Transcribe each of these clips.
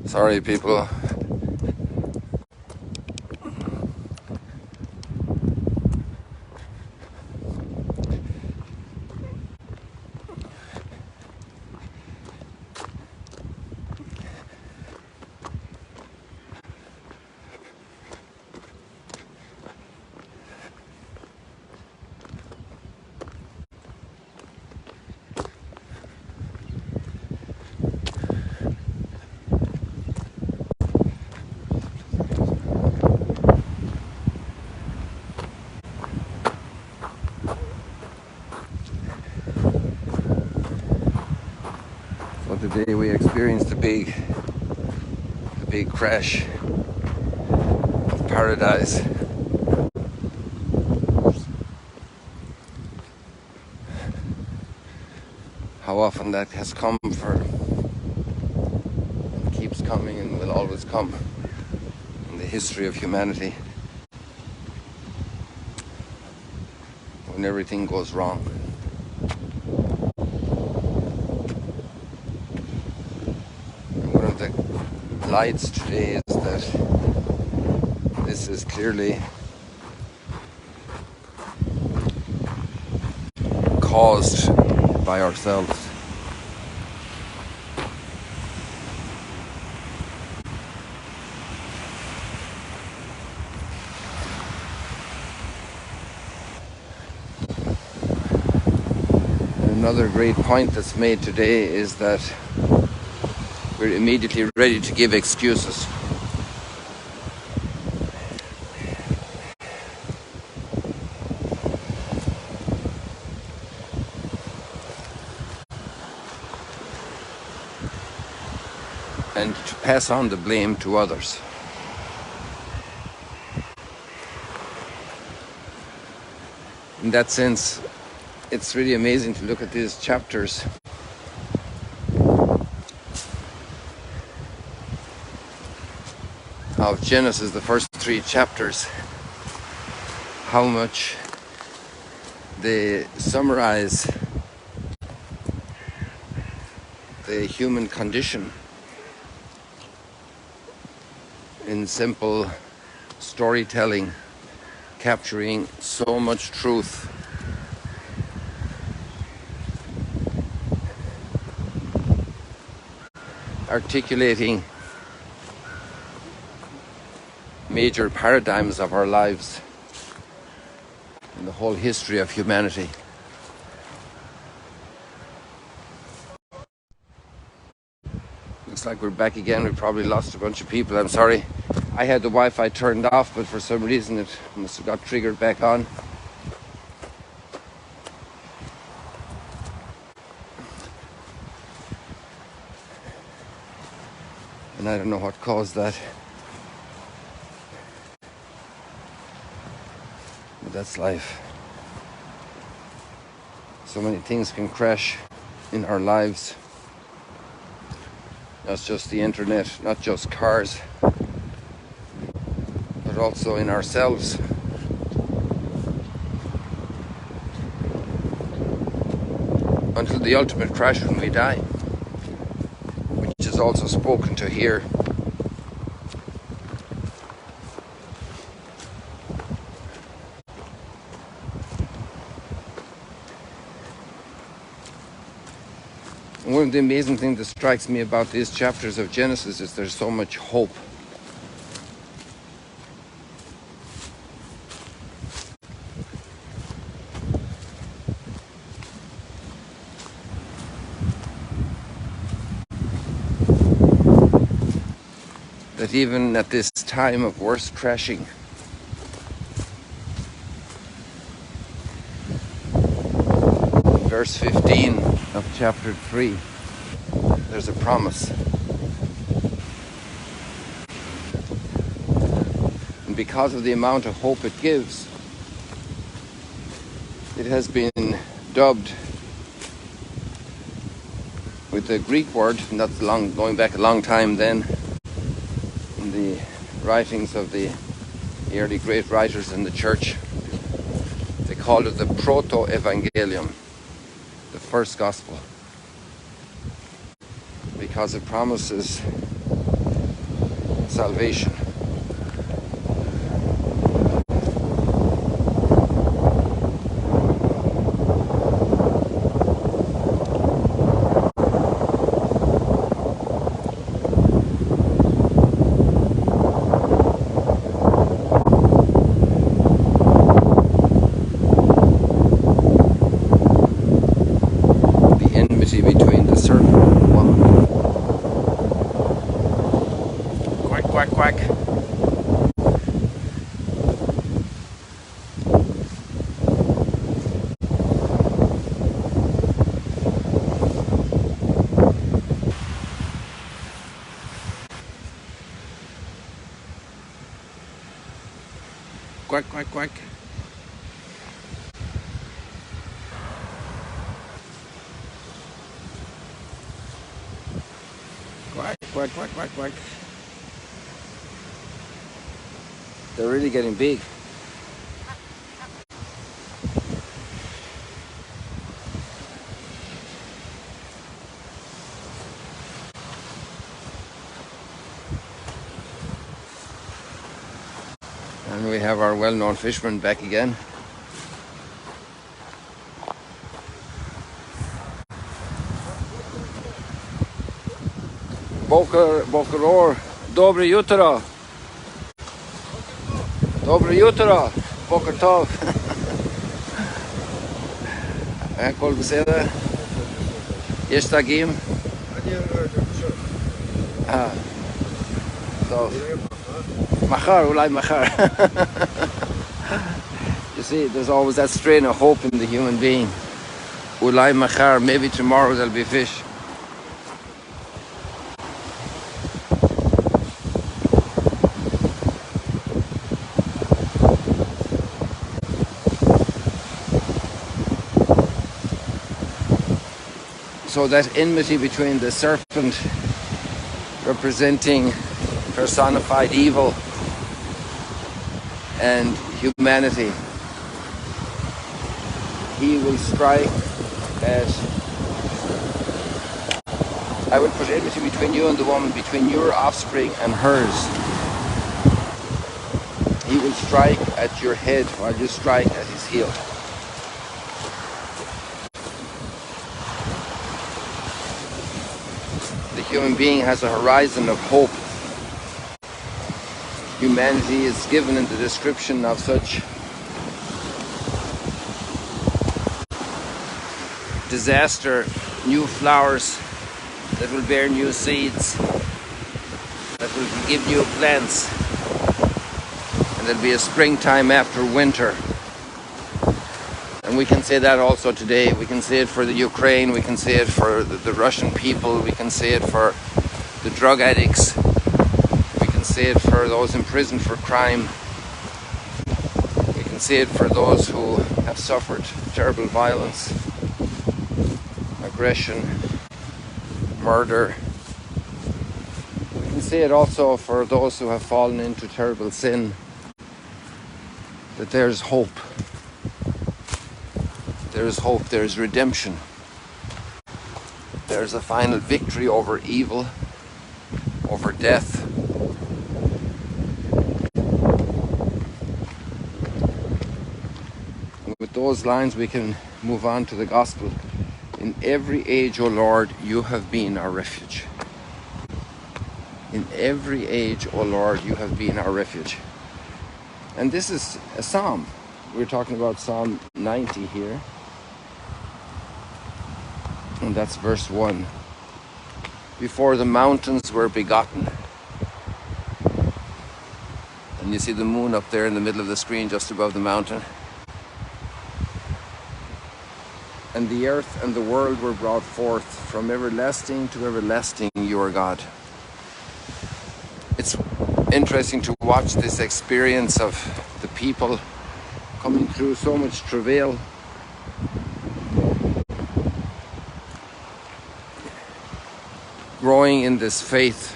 Sorry, people. So today we experienced a big crash of paradise. How often that has come for, keeps coming and will always come in the history of humanity, when everything goes wrong. And one of the lights today is that this is clearly caused by ourselves. Another great point that's made today is that we're immediately ready to give excuses. And to pass on the blame to others. In that sense, it's really amazing to look at these chapters of Genesis, the first 3 chapters, how much they summarize the human condition in simple storytelling, capturing so much truth. Articulating major paradigms of our lives in the whole history of humanity. Looks like we're back again. We probably lost a bunch of people. I'm sorry. I had the Wi-Fi turned off, but for some reason it must have got triggered back on. And I don't know what caused that. But that's life. So many things can crash in our lives. Not just the internet, not just cars, but also in ourselves. Until the ultimate crash when we die, which is also spoken to here. And one of the amazing things that strikes me about these chapters of Genesis is there's so much hope. That even at this time of worst crashing, verse 15 of chapter 3, there's a promise. And because of the amount of hope it gives, it has been dubbed with the Greek word, and that's going back a long time then, in the writings of the early great writers in the church. They called it the proto-evangelium, the first gospel, because it promises salvation. Between the serpent and the woman. Quack, quack, quack. Quack, quack, quack. Quack, quack, quack, quack, quack. They're really getting big. And we have our well-known fisherman back again. Boker, dobre jutro. Dobre jutro. Boker tov. Kol beseda. Jest tagim. So. Machar, ulai machar. You see, there's always that strain of hope in the human being. Ulai machar, maybe tomorrow there'll be fish. So that enmity between the serpent, representing personified evil, and humanity, he will strike at, I will put enmity between you and the woman, between your offspring and hers. He will strike at your head while you strike at his heel. The human being has a horizon of hope. Humanity is given in the description of such disaster, new flowers that will bear new seeds, that will give new plants, and there'll be a springtime after winter. And we can say that also today. We can say it for the Ukraine, we can say it for the Russian people, we can say it for the drug addicts, we can say it for those imprisoned for crime, we can say it for those who have suffered terrible violence, aggression, murder. We can say it also for those who have fallen into terrible sin, that there's hope. There is hope, there is redemption. There is a final victory over evil, over death. And with those lines we can move on to the gospel. In every age, O Lord, you have been our refuge. In every age, O Lord, you have been our refuge. And this is a psalm. We're talking about Psalm 90 here. And that's verse 1. Before the mountains were begotten. And you see the moon up there in the middle of the screen, just above the mountain. And the earth and the world were brought forth. From everlasting to everlasting, you are God. It's interesting to watch this experience of the people coming through so much travail, growing in this faith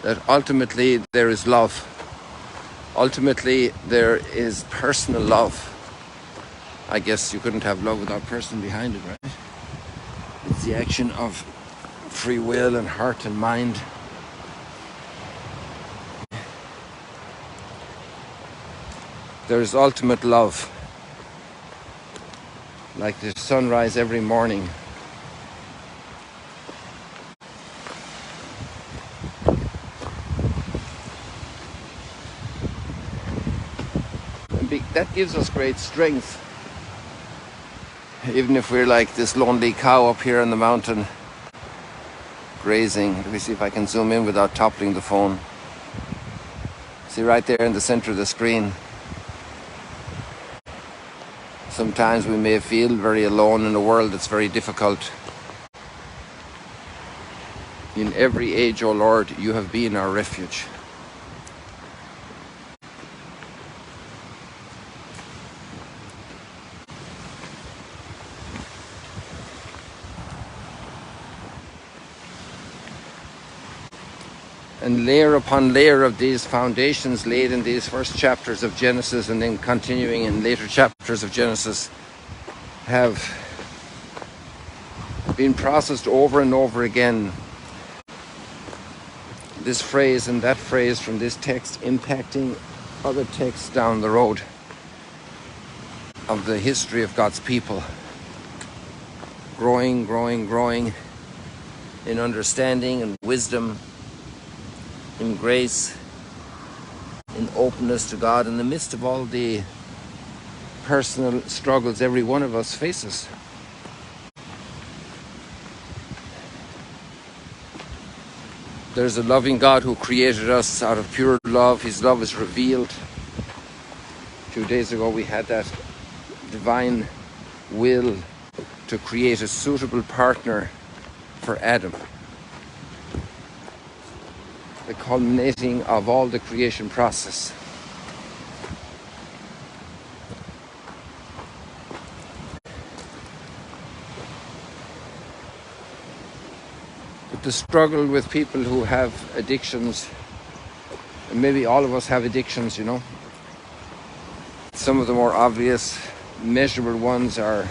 that ultimately there is love. Ultimately there is personal love. I guess you couldn't have love without person behind it, right? It's the action of free will and heart and mind. There's ultimate love, like the sunrise every morning. That gives us great strength, even if we're like this lonely cow up here on the mountain grazing. Let me see if I can zoom in without toppling the phone. See right there in the center of the screen. Sometimes we may feel very alone in a world that's very difficult. In every age, O Lord, you have been our refuge. And layer upon layer of these foundations laid in these first chapters of Genesis and then continuing in later chapters of Genesis have been processed over and over again. This phrase and that phrase from this text impacting other texts down the road of the history of God's people. Growing in understanding and wisdom, in grace, in openness to God, in the midst of all the personal struggles every one of us faces. There's a loving God who created us out of pure love. His love is revealed. 2 days ago we had that divine will to create a suitable partner for Adam. The culminating of all the creation process. But the struggle with people who have addictions, and maybe all of us have addictions, you know. Some of the more obvious, measurable ones are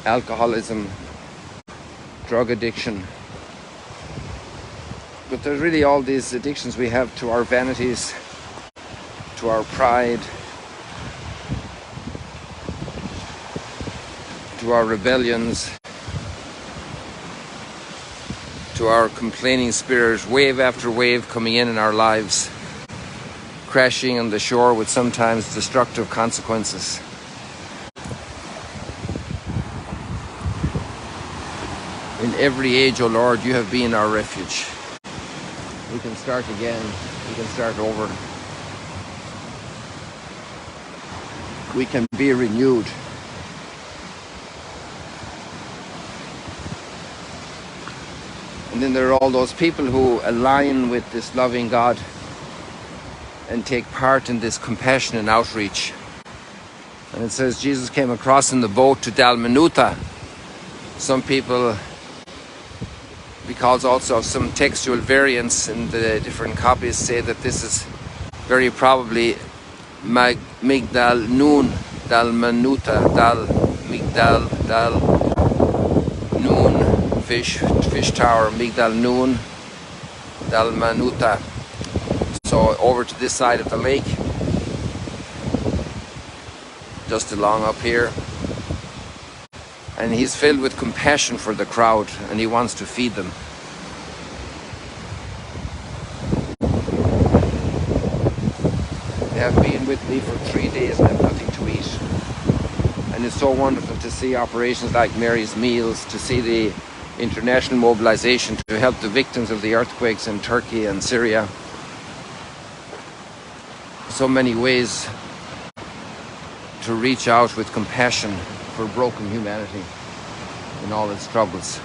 alcoholism, drug addiction. But there's really all these addictions we have to our vanities, to our pride, to our rebellions, to our complaining spirit, wave after wave coming in our lives, crashing on the shore with sometimes destructive consequences. In every age, O Lord, you have been our refuge. We can start again. We can start over. We can be renewed. And then there are all those people who align with this loving God and take part in this compassion and outreach. And it says Jesus came across in the boat to Dalmanuta. Some people, because also of some textual variants in the different copies, say that this is very probably Migdal Noon, Dalmanuta, Dal Migdal, Dal Noon, fish tower, Migdal Noon, Dalmanuta. So over to this side of the lake, just along up here. And he's filled with compassion for the crowd, and he wants to feed them. They have been with me for 3 days and I have nothing to eat. And it's so wonderful to see operations like Mary's Meals, to see the international mobilization to help the victims of the earthquakes in Turkey and Syria. So many ways to reach out with compassion for broken humanity in all its troubles.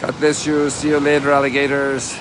God bless you. See you later, alligators.